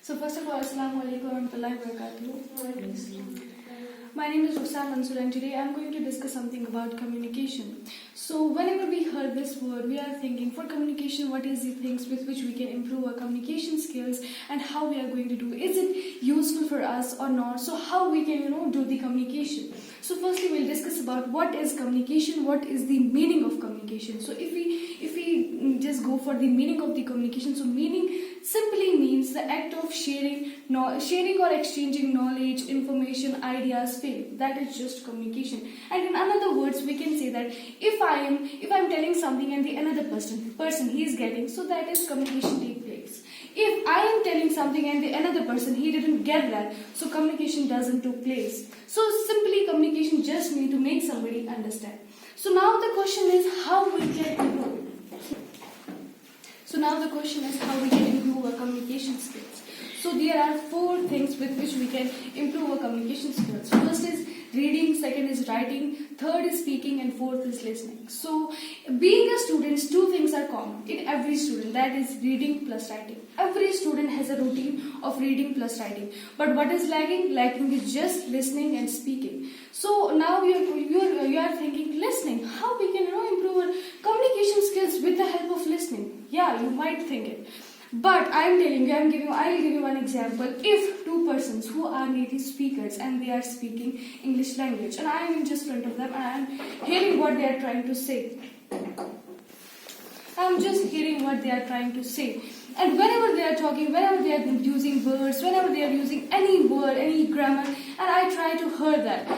So first of all, Assalamu alaikum warahmatullahi wabarakatuh. My name is Rusam Mansur and today I am going to discuss something about communication. So whenever we heard this word, we are thinking for communication, what is the things with which we can improve our communication skills and how we are going to do. Is it useful for us or not? So how we can do the communication. So firstly we'll discuss about what is communication, what is the meaning of communication. So if we just go for the meaning of the communication, so meaning simply means the act of sharing or exchanging knowledge, information, ideas, faith. That is just communication. And in other words, we can say that if I'm telling something and the another person he is getting, so that is communication take place. If I am telling something and the another person he didn't get that, so communication doesn't take place. So simply communication just means to make somebody understand. So now the question is how we can improve. So now the question is how we can improve our communication skills. So there are 4 things with which we can improve our communication skills. First is reading, second is writing, third is speaking, and fourth is listening. So being a student, 2 things are common in every student, that is reading plus writing. Every student has a routine of reading plus writing. But what is lacking? Lacking is just listening and speaking. So now you are thinking listening. How we can improve our communication skills with the help of listening? Yeah, you might think it. But I am telling you, I will give you one example. If 2 persons who are native speakers and they are speaking English language and I am in just front of them and I am hearing what they are trying to say. I am just hearing what they are trying to say. And whenever they are talking, whenever they are using words, whenever they are using any word, any grammar, and I try to hear that.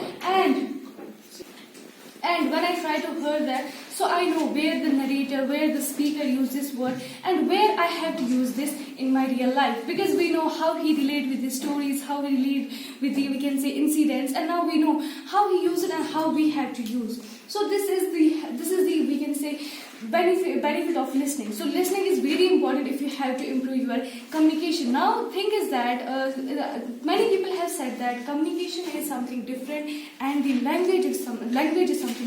And when I try to hear that, so I know where the narrator, where the speaker used this word and where I have to use this in my real life. Because we know how he related with the stories, how he related with the, we can say, incidents, and now we know how he used it and how we have to use. So this is the we can say benefit of listening. So listening is very important if you have to improve your communication. Now thing is that many people have said that communication is something different and the language is something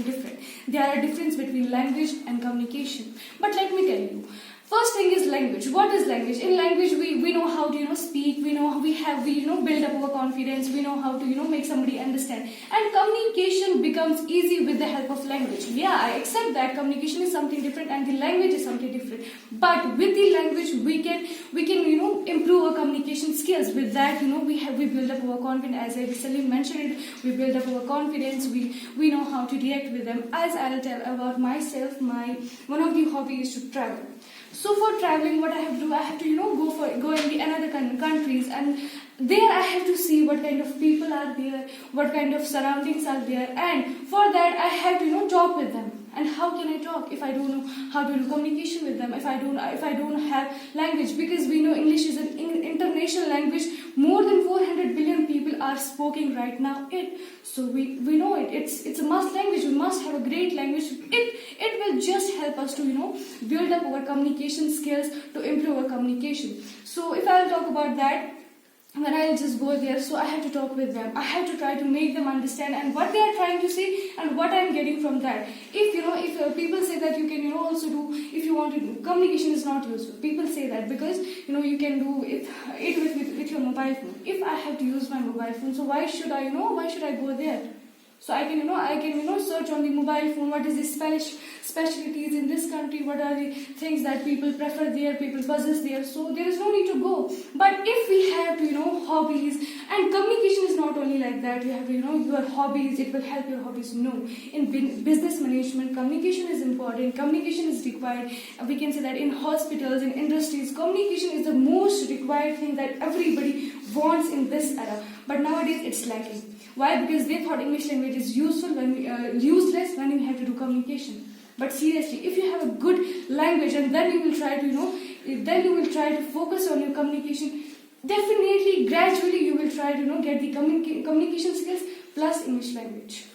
different. There are difference between language and communication. But let me tell you. First thing is language. What is language? In language, we know how to speak. We know we build up our confidence. We know how to make somebody understand. And communication becomes easy with the help of language. Yeah, I accept that communication is something different and the language is something different. But with the language, we can improve our communication skills. With that, we build up our confidence. As I recently mentioned it, we build up our confidence. We know how to react with them. As I'll tell about myself, one of the hobbies is to travel. So for traveling, what I have to do, I have to go in the another countries, and there I have to see what kind of people are there, what kind of surroundings are there, and for that I have to talk with them. And how can I talk if I don't know how to do communication with them? If I don't have language, because we know English is an international language. More than 400 billion people are speaking right now. So we know it. It's a must language. We must have a great language. It will just help us to build up our communication skills, to improve our communication. So if I'll talk about that. When I'll just go there, so I have to talk with them. I have to try to make them understand and what they are trying to say and what I'm getting from that. If people say that you can also do, if you want to do, communication is not useful. People say that because you can do it with your mobile phone. If I have to use my mobile phone, so why should I go there? So I can search on the mobile phone what is the specialties in this country, what are the things that people prefer there, people possess there. So there is no need to go. But if we have hobbies, and communication is not only like that, you have your hobbies, it will help your hobbies. No, in business management, communication is important, communication is required. We can say that in hospitals, in industries, communication is the most required thing that everybody wants in this era. But nowadays it's lacking. Why? Because they thought English language is useless when we have to do communication. But seriously, if you have a good language and then you will try to focus on your communication, definitely, gradually you will try to get the communication skills plus English language.